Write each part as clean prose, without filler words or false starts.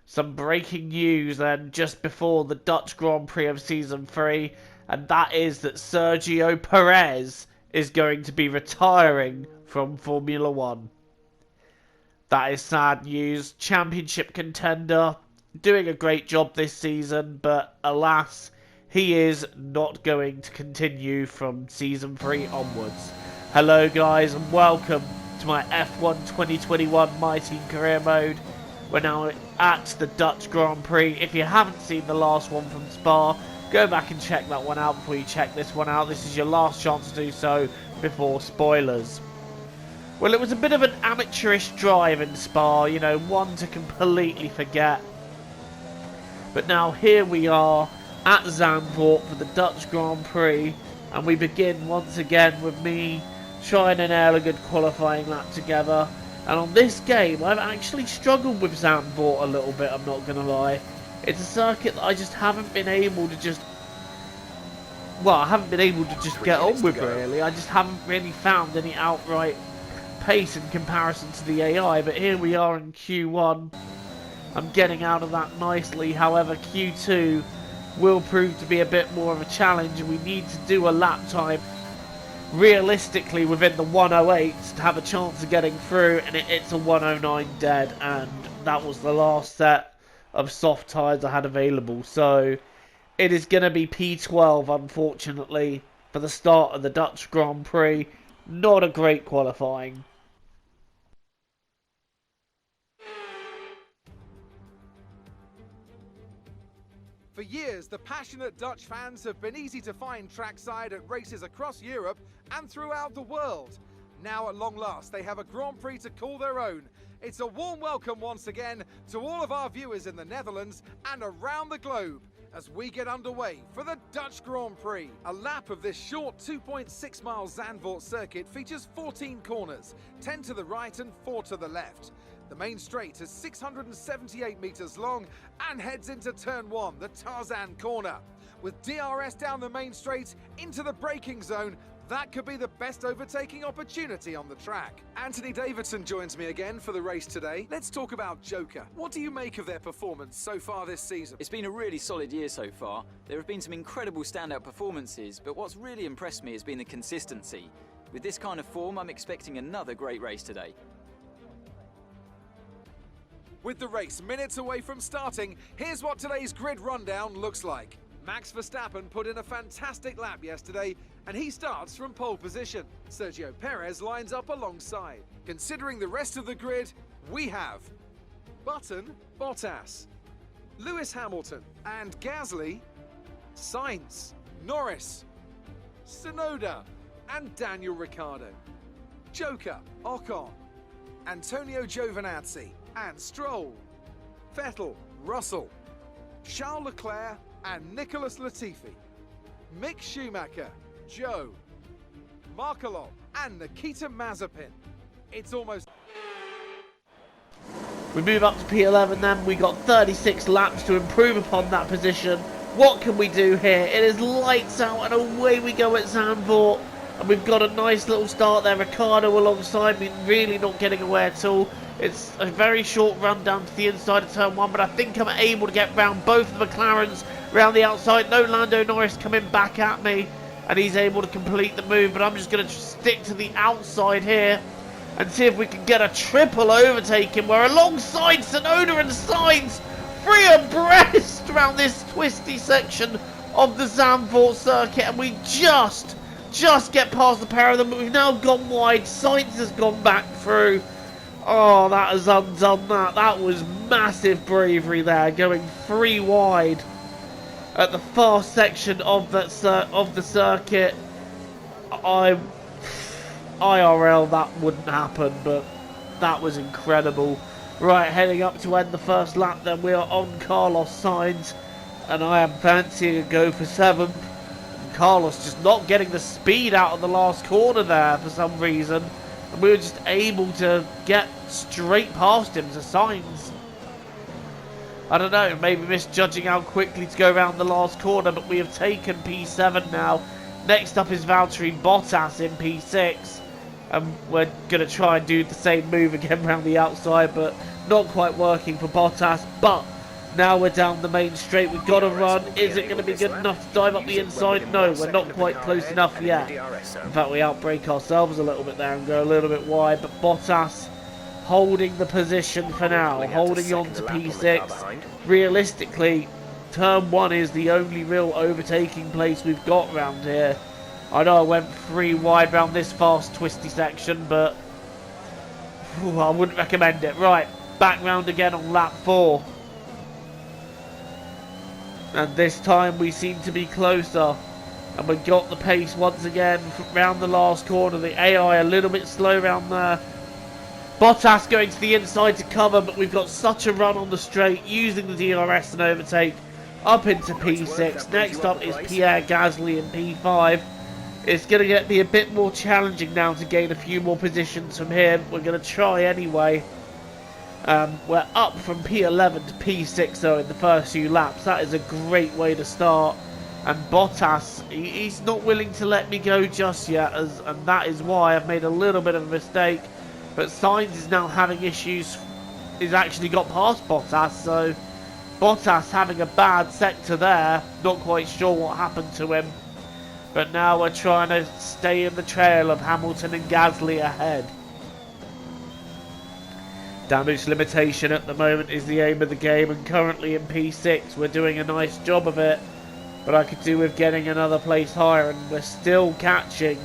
some breaking news then just before the Dutch Grand Prix of Season 3, and that is that Sergio Perez is going to be retiring from Formula 1. That is sad news. Championship contender, doing a great job this season, but alas, he is not going to continue from Season 3 onwards. Hello guys and welcome to my F1 2021 My Team Career Mode. We're now at the Dutch Grand Prix. If you haven't seen the last one from Spa, go back and check that one out before you check this one out. This is your last chance to do so before spoilers. Well, it was a bit of an amateurish drive in Spa, you know, one to completely forget. But now here we are at Zandvoort for the Dutch Grand Prix, and we begin once again with me trying and nail a good qualifying lap together. And on this game, I've actually struggled with Zandvoort a little bit, I'm not going to lie. It's a circuit that I just haven't been able to just... Well, I haven't been able to just get on with, really. I just haven't really found any outright pace in comparison to the AI. But here we are in Q1. I'm getting out of that nicely. However, Q2 will prove to be a bit more of a challenge, and we need to do a lap time realistically within the 108s to have a chance of getting through, and it's a 109 dead, and that was the last set of soft tyres I had available. So it is going to be P12, unfortunately, for the start of the Dutch Grand Prix. Not a great qualifying. For years, the passionate Dutch fans have been easy to find trackside at races across Europe and throughout the world. Now, at long last, they have a Grand Prix to call their own. It's a warm welcome once again to all of our viewers in the Netherlands and around the globe as we get underway for the Dutch Grand Prix. A lap of this short 2.6 mile Zandvoort circuit features 14 corners, 10 to the right and 4 to the left. The main straight is 678 metres long and heads into turn 1, the Tarzan corner. With DRS down the main straight into the braking zone, that could be the best overtaking opportunity on the track. Anthony Davidson joins me again for the race today. Let's talk about Joker. What do you make of their performance so far this season? It's been a really solid year so far. There have been some incredible standout performances, but what's really impressed me has been the consistency. With this kind of form, I'm expecting another great race today. With the race minutes away from starting, here's what today's grid rundown looks like. Max Verstappen put in a fantastic lap yesterday, and he starts from pole position. Sergio Perez lines up alongside. Considering the rest of the grid, we have Button, Bottas, Lewis Hamilton, and Gasly, Sainz, Norris, Tsunoda, and Daniel Ricciardo. Joker, Ocon, Antonio Giovinazzi, and Stroll, Vettel, Russell, Charles Leclerc, and Nicholas Latifi, Mick Schumacher, Joe, Markelov, and Nikita Mazepin. It's almost... We move up to P11 then. We got 36 laps to improve upon that position. What can we do here? It is lights out and away we go at Zandvoort. And we've got a nice little start there. Ricciardo alongside me, really not getting away at all. It's a very short run down to the inside of turn 1, but I think I'm able to get round both of the McLarens round the outside. No Lando Norris coming back at me, and he's able to complete the move, but I'm just going to stick to the outside here and see if we can get a triple overtaking. We're alongside Tsunoda and Sainz, free abreast around this twisty section of the Zandvoort circuit, and we just get past the pair of them, but we've now gone wide. Sainz has gone back through. Oh, that has undone that. That was massive bravery there, going 3 wide at the far section of the circuit. IRL, that wouldn't happen, but that was incredible. Right, heading up to end the first lap, then we are on Carlos Sainz, and I am fancying a go for 7th. Carlos just not getting the speed out of the last corner there for some reason. And we were just able to get straight past him to Sainz. I don't know, maybe misjudging how quickly to go around the last corner, but we have taken P7 now. Next up is Valtteri Bottas in P6. And we're going to try and do the same move again around the outside, but not quite working for Bottas, but now we're down the main straight. We've got to run. Is it going to be good enough to dive up the inside? No, we're not quite close enough yet. In fact, we outbrake ourselves a little bit there and go a little bit wide, but Bottas holding the position for now, holding on to P6. Realistically, turn 1 is the only real overtaking place we've got around here. I know I went 3 wide round this fast twisty section, but I wouldn't recommend it. Right, back round again on lap 4. And this time we seem to be closer. And we got the pace once again round the last corner. The AI a little bit slow round there. Bottas going to the inside to cover, but we've got such a run on the straight using the DRS and overtake up into P6. Next up is Pierre Gasly in P5. It's going to be a bit more challenging now to gain a few more positions from him. We're going to try anyway. We're up from P11 to P6 though in the first few laps. That is a great way to start. And Bottas, he's not willing to let me go just yet, and that is why I've made a little bit of a mistake. But Sainz is now having issues. He's actually got past Bottas, so Bottas having a bad sector there. Not quite sure what happened to him. But now we're trying to stay in the trail of Hamilton and Gasly ahead. Damage limitation at the moment is the aim of the game, and currently in P6 we're doing a nice job of it. But I could do with getting another place higher, and we're still catching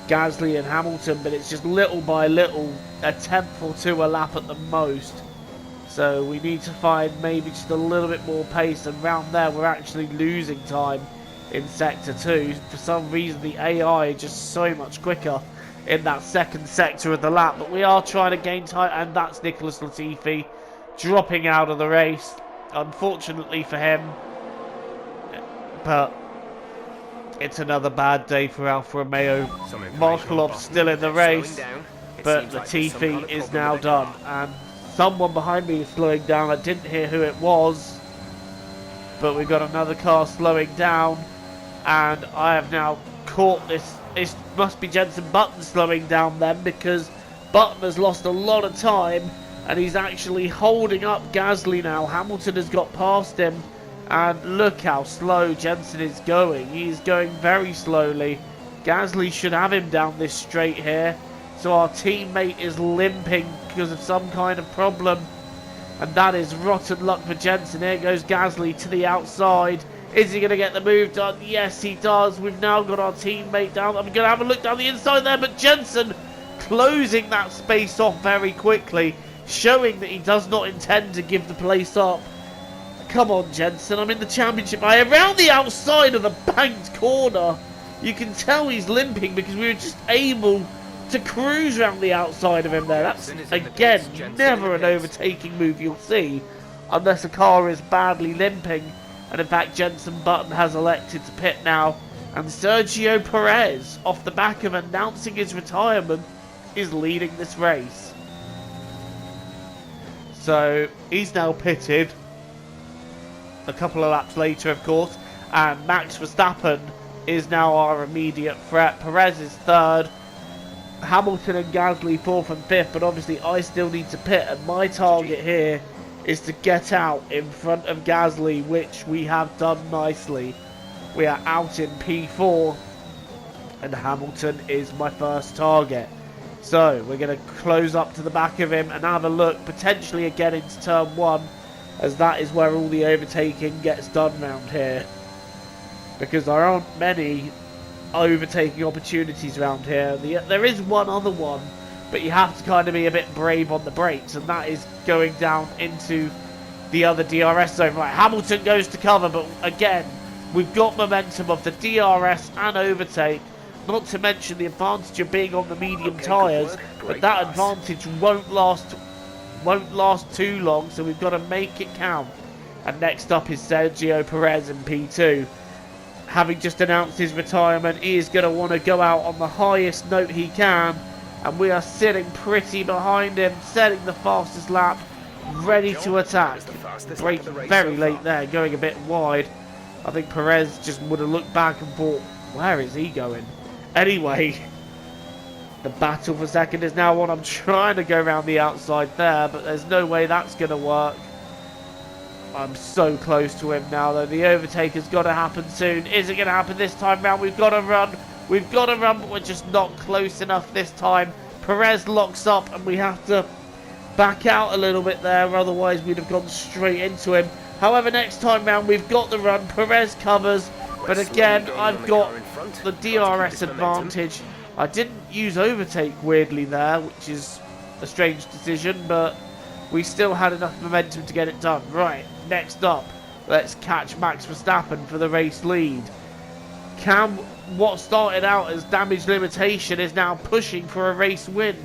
Gasly and Hamilton, but it's just little by little, a tenth or two a lap at the most. So we need to find maybe just a little bit more pace, and round there we're actually losing time in sector 2. For some reason the AI is just so much quicker in that second sector of the lap, but we are trying to gain time, and that's Nicholas Latifi dropping out of the race, unfortunately for him. But it's another bad day for Alfa Romeo. Markelov's still in the race, but Latifi is now done, and someone behind me is slowing down. I didn't hear who it was, but we've got another car slowing down, and I have now caught this. It must be Jenson Button slowing down then, because Button has lost a lot of time and he's actually holding up Gasly now. Hamilton has got past him, and look how slow Jenson is going. He's going very slowly. Gasly should have him down this straight here. So our teammate is limping because of some kind of problem, and that is rotten luck for Jenson. Here goes Gasly to the outside. Is he going to get the move done? Yes, he does. We've now got our teammate down. I'm going to have a look down the inside there, but Jenson closing that space off very quickly, showing that he does not intend to give the place up. Come on, Jenson. I'm in the championship. Around the outside of the banked corner. You can tell he's limping because we were just able to cruise around the outside of him there. That's, again, never an overtaking move you'll see unless a car is badly limping. And in fact, Jenson Button has elected to pit now. And Sergio Perez, off the back of announcing his retirement, is leading this race. So, he's now pitted. A couple of laps later, of course. And Max Verstappen is now our immediate threat. Perez is third. Hamilton and Gasly 4th and 5th. But obviously, I still need to pit. And my target here is to get out in front of Gasly, which we have done nicely. We are out in P4, and Hamilton is my first target. So we're going to close up to the back of him and have a look, potentially again into turn 1, as that is where all the overtaking gets done round here. Because there aren't many overtaking opportunities around here. There is one other one, but you have to kind of be a bit brave on the brakes, and that is going down into the other DRS zone. Right, Hamilton goes to cover, but again, we've got momentum of the DRS and overtake, not to mention the advantage of being on the medium tyres, but that advantage won't last too long, so we've got to make it count. And next up is Sergio Perez in P2. Having just announced his retirement, he is going to want to go out on the highest note he can, and we are sitting pretty behind him, setting the fastest lap, ready to attack. Braking very late there, going a bit wide. I think Perez just would have looked back and thought, where is he going? Anyway, The battle for second is now on. I'm trying to go around the outside there, but there's no way that's going to work. I'm so close to him now, though. The overtake has got to happen soon. Is it going to happen this time round? We've got to run. We've got to run, but we're just not close enough this time. Perez locks up, and we have to back out a little bit there. Otherwise, we'd have gone straight into him. However, next time round, we've got the run. Perez covers. But again, I've got the DRS advantage. I didn't use overtake, weirdly, there, which is a strange decision, but we still had enough momentum to get it done. Right, next up, let's catch Max Verstappen for the race lead. What started out as damage limitation is now pushing for a race win.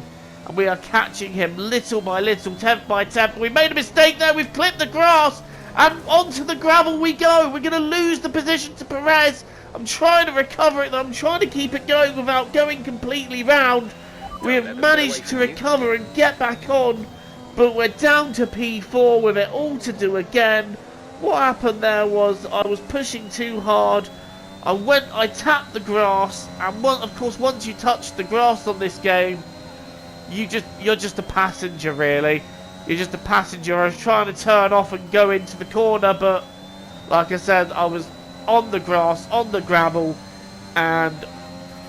And we are catching him little by little, tenth by tenth. We made a mistake there, we've clipped the grass, and onto the gravel we go. We're going to lose the position to Perez. I'm trying to recover it, I'm trying to keep it going without going completely round. We have managed to recover and get back on, but we're down to P4 with it all to do again. What happened there was I was pushing too hard. I tapped the grass, and of course once you touch the grass on this game, you're just a passenger, really. You're just a passenger. I was trying to turn off and go into the corner, but like I said, I was on the grass, on the gravel, and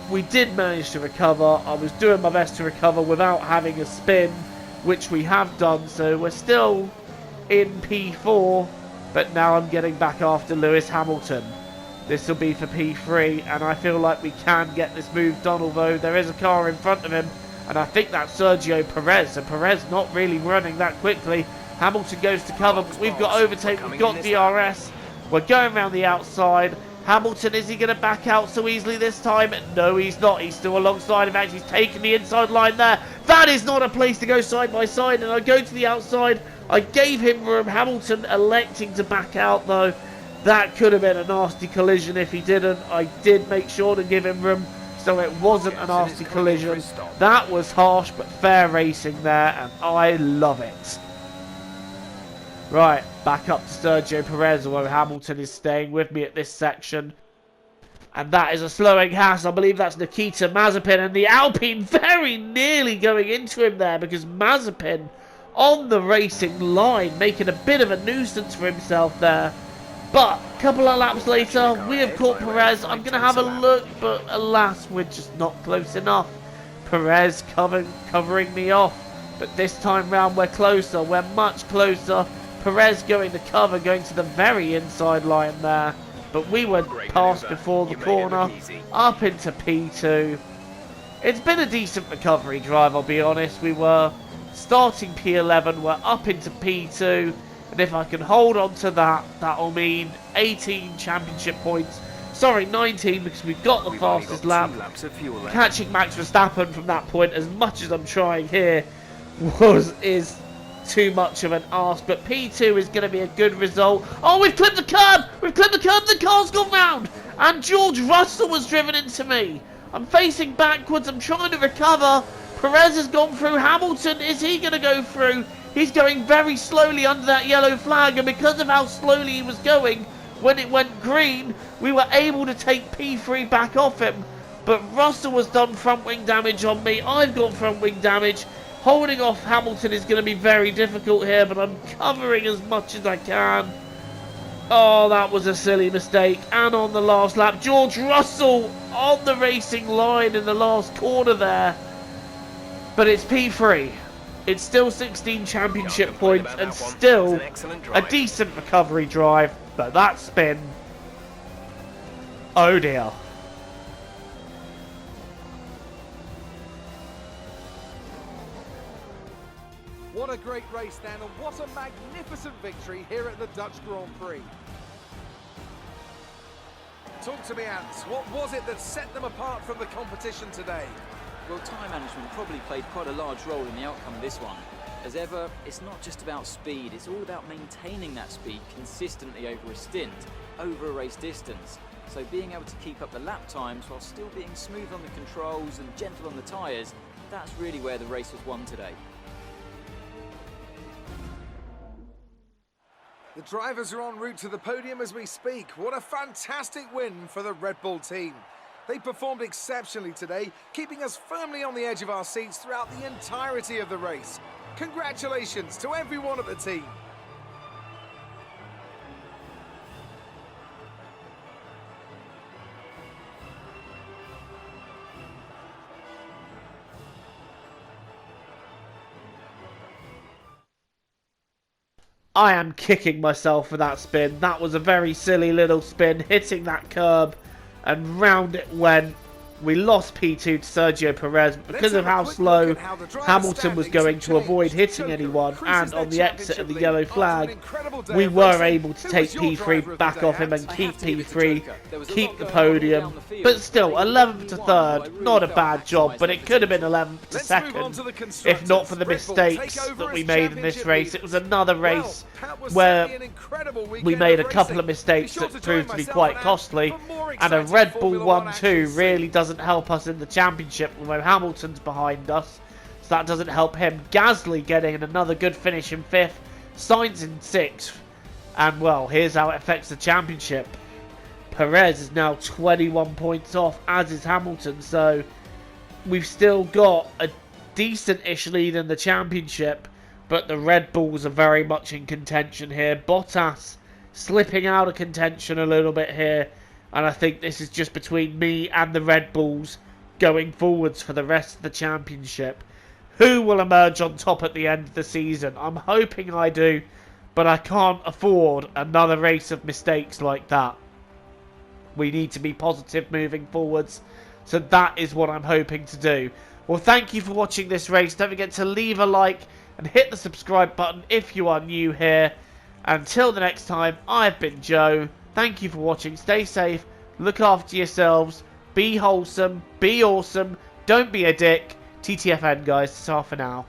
we did manage to recover. I was doing my best to recover without having a spin, which we have done, so we're still in P4, but now I'm getting back after Lewis Hamilton. This will be for P3, and I feel like we can get this move done, although there is a car in front of him, and I think that's Sergio Perez, and Perez not really running that quickly. Hamilton goes to cover, but we've got overtake, we've got DRS, we're going around the outside. Hamilton, is he going to back out so easily this time? No, he's not. He's still alongside. In fact, he's taken the inside line there. That is not a place to go side by side, and I go to the outside. I gave him room. Hamilton electing to back out, though. That could have been a nasty collision if he didn't. I did make sure to give him room, so it wasn't a nasty collision. That was harsh, but fair racing there, and I love it. Right, back up to Sergio Perez, although Hamilton is staying with me at this section. And that is a slowing Haas. I believe that's Nikita Mazepin, and the Alpine very nearly going into him there, because Mazepin on the racing line, making a bit of a nuisance for himself there. But a couple of laps later, we have caught Perez. I'm going to have a look, but alas, we're just not close enough. Perez covering me off. But this time round, we're closer. We're much closer. Perez going to cover, going to the very inside line there. But we were passed before the corner, up into P2. It's been a decent recovery drive, I'll be honest. We were starting P11, we're up into P2. And if I can hold on to that, that'll mean 18 championship points. Sorry, 19, because we've got the fastest lap. Catching Max Verstappen from that point, as much as I'm trying here, is too much of an ask. But P2 is going to be a good result. Oh, we've clipped the curb! We've clipped the curb, the car's gone round! And George Russell was driven into me. I'm facing backwards, I'm trying to recover. Perez has gone through. Hamilton, is he going to go through? He's going very slowly under that yellow flag, and because of how slowly he was going, when it went green, we were able to take P3 back off him. But Russell has done front wing damage on me. I've got front wing damage. Holding off Hamilton is going to be very difficult here, but I'm covering as much as I can. Oh, that was a silly mistake. And on the last lap, George Russell on the racing line in the last corner there. But it's P3. It's still 16 championship points and still a decent recovery drive. But that spin, oh dear. What a great race then, and what a magnificent victory here at the Dutch Grand Prix. Talk to me, Ants. What was it that set them apart from the competition today? Well, time management probably played quite a large role in the outcome of this one. As ever, it's not just about speed, it's all about maintaining that speed consistently over a stint, over a race distance. So being able to keep up the lap times while still being smooth on the controls and gentle on the tyres, that's really where the race was won today. The drivers are en route to the podium as we speak. What a fantastic win for the Red Bull team. They performed exceptionally today, keeping us firmly on the edge of our seats throughout the entirety of the race. Congratulations to everyone at the team. I am kicking myself for that spin. That was a very silly little spin, hitting that curb, and round it went. We lost P2 to Sergio Perez because of how slow Hamilton was going to avoid hitting anyone, and on the exit of the yellow flag, we were able to take P3 back off him and keep P3, keep the podium. But still, 11th to 3rd, not a bad job, but it could have been 11th to 2nd if not for the mistakes that we made in this race. It was another race where we made a couple of mistakes that proved to be quite costly, and a Red Bull 1-2 really doesn't help us in the championship when Hamilton's behind us, so that doesn't help him. Gasly getting another good finish in 5th, Sainz in 6th, and well, here's how it affects the championship. Perez is now 21 points off, as is Hamilton, so we've still got a decent-ish lead in the championship, but the Red Bulls are very much in contention here. Bottas slipping out of contention a little bit here, and I think this is just between me and the Red Bulls going forwards for the rest of the championship. Who will emerge on top at the end of the season? I'm hoping I do, but I can't afford another race of mistakes like that. We need to be positive moving forwards, so that is what I'm hoping to do. Well, thank you for watching this race. Don't forget to leave a like and hit the subscribe button if you are new here. Until the next time, I've been Joe. Thank you for watching. Stay safe. Look after yourselves. Be wholesome. Be awesome. Don't be a dick. TTFN, guys. Ta for now.